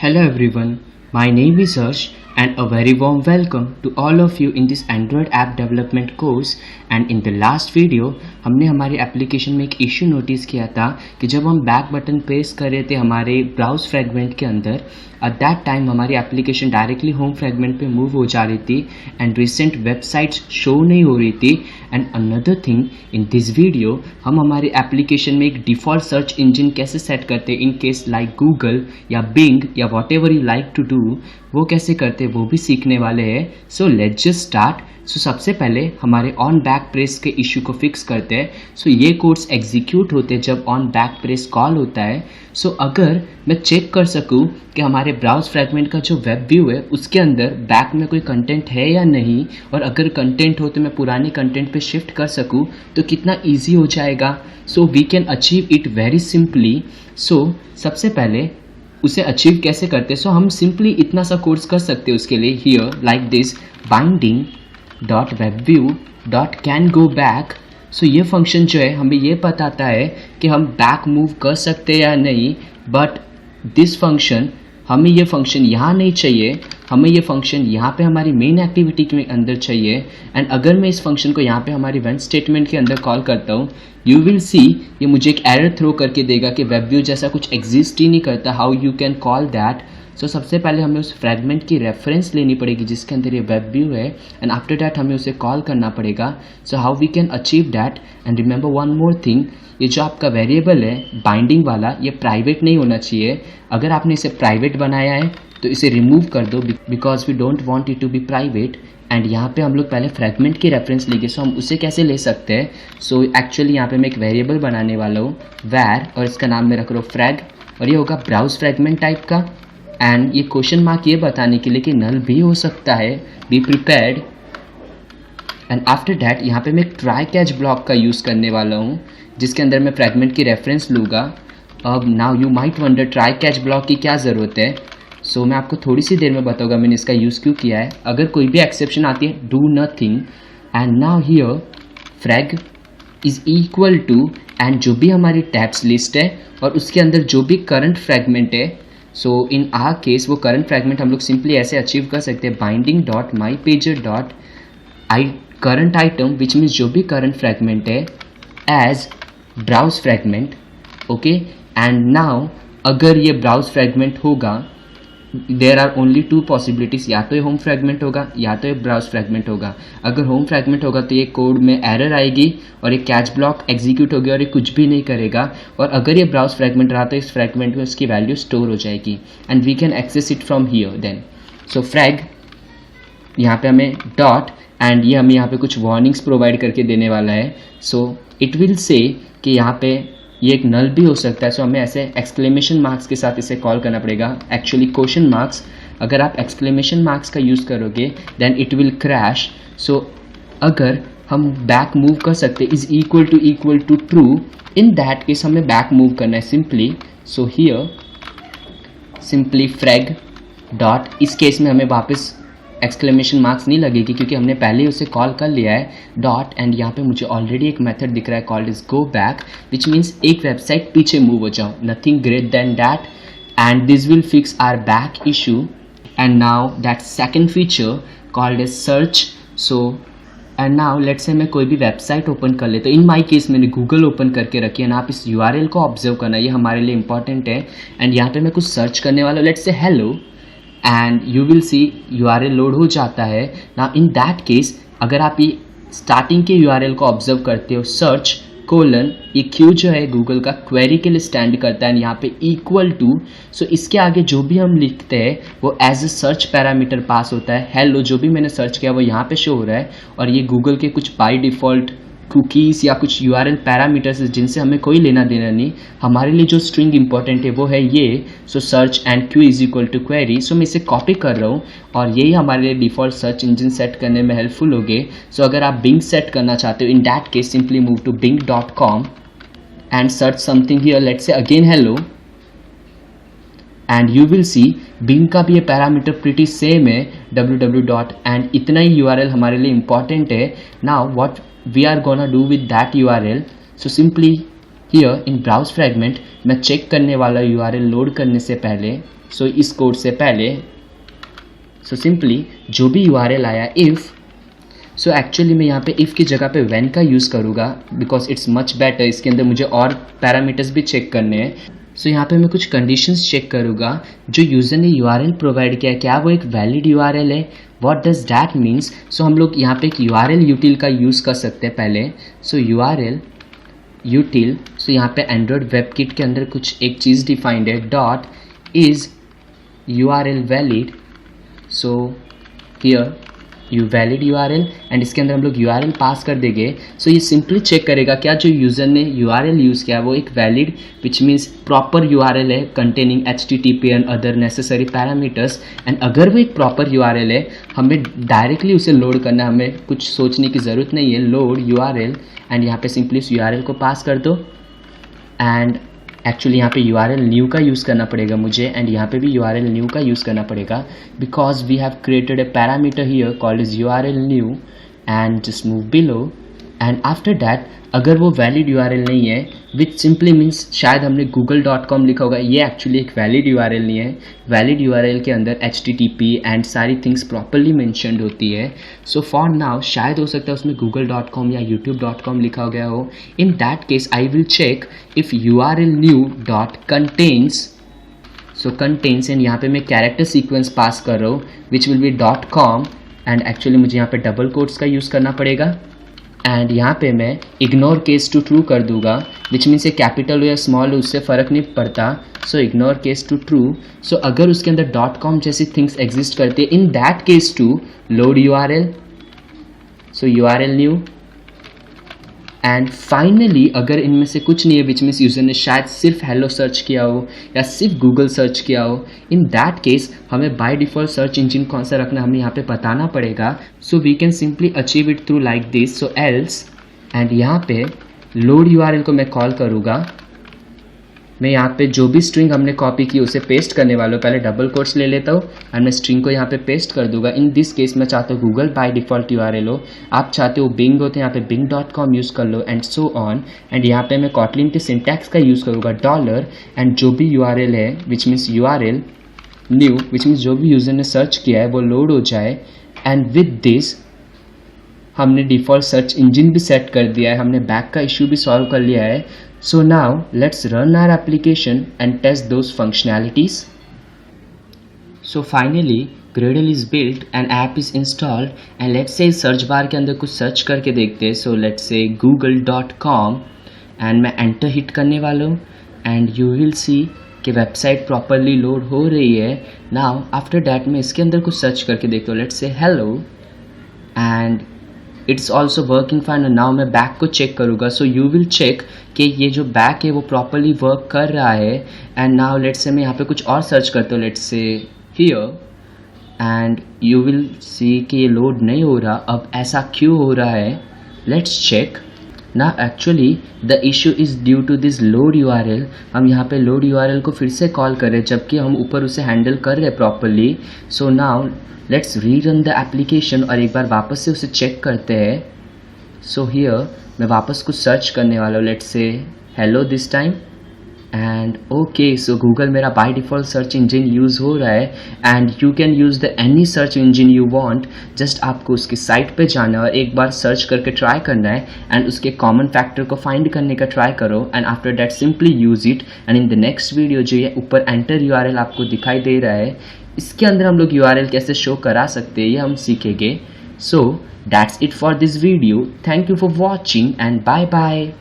Hello everyone, my name is Harsh and a very warm welcome to all of you in this Android app development course. And in the last video हमने हमारे application में एक issue notice किया था कि जब हम back button press कर रहे थे हमारे ब्राउज फ्रेगमेंट के अंदर, एट दैट टाइम हमारी एप्लीकेशन डायरेक्टली होम फ्रेगमेंट पे मूव हो जा रही थी एंड रिसेंट वेबसाइट्स शो नहीं हो रही थी. And another thing, in this video हम हमारे एप्लीकेशन में एक डिफ़ॉल्ट सर्च इंजन कैसे सेट करते हैं इन केस लाइक गूगल या बिंग या whatever you like to do, वो कैसे करते हैं वो भी सीखने वाले हैं. So let's just start. So सबसे पहले हमारे ऑन बैक प्रेस के इशू को फिक्स करते हैं. सो ये कोड्स एग्जीक्यूट होते हैं जब ऑन बैक प्रेस कॉल होता है. सो अगर मैं चेक कर सकूं कि हमारे ब्राउज फ्रेगमेंट का जो वेब व्यू है उसके अंदर बैक में कोई कंटेंट है या नहीं, और अगर कंटेंट हो तो मैं पुराने कंटेंट पे शिफ्ट कर सकूं, तो कितना ईजी हो जाएगा. So we can achieve it very simply. So सबसे पहले उसे अचीव कैसे करते हैं. सो हम सिंपली इतना सा कोर्स कर सकते हैं उसके लिए. Here like this binding dot web view dot can go back. So ये फंक्शन जो है हमें ये बताता है कि हम बैक मूव कर सकते हैं या नहीं, बट दिस फंक्शन हमें ये फंक्शन यहाँ नहीं चाहिए, हमें ये फंक्शन यहाँ पे हमारी मेन एक्टिविटी के अंदर चाहिए. एंड अगर मैं इस फंक्शन को यहाँ पे हमारी वेन स्टेटमेंट के अंदर कॉल करता हूँ, यू विल सी ये मुझे एक एरर थ्रो करके देगा कि वेब व्यू जैसा कुछ एग्जिस्ट ही नहीं करता. How you can call that. So सबसे पहले हमें उस फ्रेगमेंट की रेफरेंस लेनी पड़ेगी जिसके अंदर ये वेब व्यू है, एंड आफ्टर दैट हमें उसे कॉल करना पड़ेगा. So how we can achieve that. And remember one more thing, ये जो आपका वेरिएबल है बाइंडिंग वाला, ये प्राइवेट नहीं होना चाहिए. अगर आपने इसे प्राइवेट बनाया है तो इसे रिमूव कर दो, because we don't want it to be private. And यहाँ पे हम लोग पहले फ्रेगमेंट की रेफरेंस लेंगे. सो हम उसे कैसे ले सकते हैं. सो एक्चुअली यहाँ पे मैं एक वेरिएबल बनाने वाला हूँ वैर, और इसका नाम मैं रख रहा हूँ फ्रैग, और ये होगा ब्राउज फ्रेगमेंट टाइप का. एंड ये क्वेश्चन मार्क ये बताने के लिए कि नल भी हो सकता है, be prepared. And after that यहाँ पे मैं एक ट्राई कैच ब्लॉक का यूज़ करने वाला हूँ जिसके अंदर मैं फ्रेगमेंट की रेफरेंस लूँगा. अब now you might wonder try catch block की क्या ज़रूरत है. सो मैं आपको थोड़ी सी देर में बताऊंगा मैंने इसका यूज़ क्यों किया है. अगर कोई भी एक्सेप्शन आती है, do nothing. And now here frag is equal to, and जो भी हमारी टैब्स लिस्ट है और उसके अंदर जो भी करंट फ्रेगमेंट है. सो इन आर केस वो करंट फ्रेगमेंट हम लोग सिंपली ऐसे अचीव कर सकते हैं, binding dot my pager dot I current item, which means जो भी करंट फ्रेगमेंट है as browse fragment. Okay. And now अगर ये ब्राउज फ्रेगमेंट होगा, there are only two possibilities, या तो ये होम फ्रेगमेंट होगा या तो ये ब्राउज फ्रेगमेंट होगा. अगर होम फ्रेगमेंट होगा तो ये कोड में एरर आएगी और ये कैच ब्लॉक एग्जीक्यूट होगी और ये कुछ भी नहीं करेगा. और अगर ये ब्राउज फ्रेगमेंट रहा तो इस फ्रेगमेंट में उसकी वैल्यू स्टोर हो जाएगी and we can access it from here then. So frag यहाँ पे हमें डॉट, एंड ये हमें यहाँ पे कुछ वार्निंग्स प्रोवाइड करके देने वाला है. सो इट विल से कि यहाँ पे ये एक नल भी हो सकता है. सो हमें ऐसे एक्सक्लेमेशन मार्क्स के साथ इसे कॉल करना पड़ेगा, एक्चुअली क्वेश्चन मार्क्स. अगर आप एक्सक्लेमेशन मार्क्स का यूज़ करोगे then it will crash. So अगर हम बैक मूव कर सकते is equal to true, in that case हमें बैक मूव करना है simply. So here simply frag dot, इस केस में हमें वापस एक्सक्लेमेशन मार्क्स नहीं लगेगी क्योंकि हमने पहले ही उसे कॉल कर लिया है डॉट. एंड यहाँ पे मुझे ऑलरेडी एक मेथड दिख रहा है called is go back, which means एक वेबसाइट पीछे मूव हो जाओ, nothing great than that. And this will fix our back issue. And now that second feature called is search. So and now let's say मैं कोई भी website open कर लेता हूँ. इन माई केस मैंने गूगल ओपन करके रखी है, ना आप इस URL को ऑब्जर्व करना, ये हमारे लिए इंपॉर्टेंट है. एंड यहाँ पे मैं कुछ सर्च करने वाला हूँ, let's say hello, and you will C URL load हो जाता है. ना इन दैट केस अगर आप ये स्टार्टिंग के URL को ऑब्जर्व करते हो, सर्च कोलन, ये क्यू जो है गूगल का क्वेरी के लिए स्टैंड करता है, यहाँ पे इक्वल टू. सो इसके आगे जो भी हम लिखते हैं वो as a search parameter pass होता है. हेलो जो भी मैंने सर्च किया वो यहाँ पे शो हो रहा है, और ये गूगल के कुछ बाय डिफ़ॉल्ट कुकीज़ या कुछ URL पैरामीटर्स जिनसे हमें कोई लेना देना नहीं. हमारे लिए जो स्ट्रिंग इंपॉर्टेंट है वो है ये. So search and Q is equal to query. So मैं इसे कॉपी कर रहा हूँ और यही हमारे लिए डिफ़ॉल्ट सर्च इंजन सेट करने में हेल्पफुल होगे. सो अगर आप बिंग सेट करना चाहते हो, in that case simply move to bing.com and search something here, let's say again hello, and you will see Bing का भी ये पैरामीटर प्रिटी सेम है, www डॉट, एंड इतना ही URL हमारे लिए इंपॉर्टेंट है. Now what we are gonna do with that URL. So simply here in browse fragment मैं चेक करने वाला URL लोड करने से पहले, सो इस कोड से पहले, सो सिंपली जो भी URL आया इफ़, सो एक्चुअली मैं यहाँ पे इफ़ की जगह पे व्हेन का यूज़ करूँगा बिकॉज इट्स मच बेटर। इसके अंदर मुझे और पैरामीटर्स भी चेक करने हैं। सो यहाँ पे मैं कुछ कंडीशंस चेक करूँगा। जो यूज़र ने URL प्रोवाइड किया क्या वो एक वैलिड URL है, व्हाट डज दैट मीन्स। सो हम लोग यहाँ पे एक URL यूटिल का यूज़ कर सकते हैं पहले। सो URL यूटिल, सो यहाँ पे एंड्रॉयड वेब किट के अंदर कुछ एक चीज़ डिफाइंड है, dot is URL valid. So here you valid URL and इसके अंदर हम लोग URL पास कर देंगे। सो ये सिंपली चेक करेगा क्या जो यूज़र ने URL यूज़ किया वो एक valid which means proper URL है containing HTTP and other necessary parameters. And अगर वो एक प्रॉपर URL है हमें डायरेक्टली उसे लोड करना, हमें कुछ सोचने की ज़रूरत नहीं है। लोड URL एंड यहाँ पे सिंपली उस URL को पास कर दो एंड एक्चुअली यहाँ पे URL न्यू का यूज़ करना पड़ेगा मुझे एंड यहाँ पे भी URL न्यू का यूज़ करना पड़ेगा because we have created a parameter here called is URL new and just move below. And after that अगर वो वैलिड URL नहीं है विच सिंपली मीन्स शायद हमने google.com लिखा होगा, ये एक्चुअली एक वैलिड URL नहीं है। वैलिड URL के अंदर HTTP एंड सारी थिंग्स प्रॉपरली मेंशन्ड होती है। सो फॉर नाउ शायद हो सकता है उसमें google.com या youtube.com लिखा गया हो। In that case I will check if URL new dot contains, so contains and यहाँ पे मैं कैरेक्टर सीक्वेंस पास कर रहा हूँ which will be .com and actually मुझे यहाँ पे डबल कोट्स का यूज़ करना पड़ेगा एंड यहाँ पे मैं इग्नोर केस टू ट्रू कर दूंगा विच मीन्स ये कैपिटल हो या स्मॉल हो उससे फ़र्क नहीं पड़ता। So ignore case to true. So अगर उसके अंदर .com जैसी थिंग्स एग्जिस्ट करती है in that case to load URL, so URL new and finally अगर इनमें से कुछ नहीं है विच मीन्स यूज़र ने शायद सिर्फ हेलो सर्च किया हो या सिर्फ गूगल सर्च किया हो, इन दैट केस हमें बाय डिफ़ॉल्ट सर्च इंजन कौन सा रखना हमें यहाँ पे बताना पड़ेगा। So we can simply achieve it through like this. So else and यहाँ पे लोड URL को मैं कॉल करूँगा। मैं यहाँ पे जो भी स्ट्रिंग हमने कॉपी की उसे पेस्ट करने वाला हूँ। पहले डबल कोट्स ले लेता हूँ एंड मैं स्ट्रिंग को यहाँ पे पेस्ट कर दूंगा। इन दिस केस मैं चाहता हूँ गूगल बाय डिफ़ॉल्ट URL हो, आप चाहते हो बिंग हो तो यहाँ पे bing.com यूज़ कर लो एंड सो ऑन। एंड यहाँ पे मैं कॉटलिन के सिंटैक्स का यूज़ करूँगा डॉलर एंड जो भी URL है which means URL new which means जो भी यूज़र ने सर्च किया है वो लोड हो जाए। एंड विद दिस हमने डिफ़ॉल्ट सर्च इंजन भी सेट कर दिया है, हमने बैक का इशू भी सॉल्व कर लिया है। So now let's run our application and test those functionalities. So finally Gradle is built and app is installed and let's say search bar के अंदर कुछ सर्च करके देखते हैं। So let's say google.com and मैं एंटर हिट करने वाला हूँ एंड यू विल सी कि वेबसाइट प्रॉपरली लोड हो रही है। नाउ आफ्टर डैट मैं इसके अंदर कुछ सर्च करके देखता हूँ, let's say hello and it's also working fine. Now मैं बैक को चेक करूँगा। सो यू विल चेक कि ये जो बैक है वो प्रॉपरली वर्क कर रहा है। एंड नाउ लेट्स से मैं यहाँ पे कुछ और सर्च करता हूँ, लेट्स से हियर एंड यू विल सी कि ये लोड नहीं हो रहा। अब ऐसा क्यों हो रहा है, let's check. No actually the issue is due to this load URL। हम यहाँ पे लोड URL को फिर से कॉल कर रहे हैं जबकि हम ऊपर उसे हैंडल कर रहे हैं properly. So now let's rerun the application और एक बार वापस से उसे चेक करते हैं। सो हियर मैं वापस कुछ सर्च करने वाला हूँ, let's say hello this time and okay. So Google मेरा by default search engine use हो रहा है and you can use the any search engine you want. Just आपको उसकी साइट पे जाना है और एक बार सर्च करके ट्राई करना है एंड उसके कॉमन फैक्टर को फाइंड करने का ट्राई करो and after that simply use it. And in the next video जो ये ऊपर एंटर URL आपको दिखाई दे रहा है इसके अंदर हम लोग URL कैसे शो करा सकते हैं ये हम सीखेंगे। So that's it for this video. Thank you for watching and bye bye.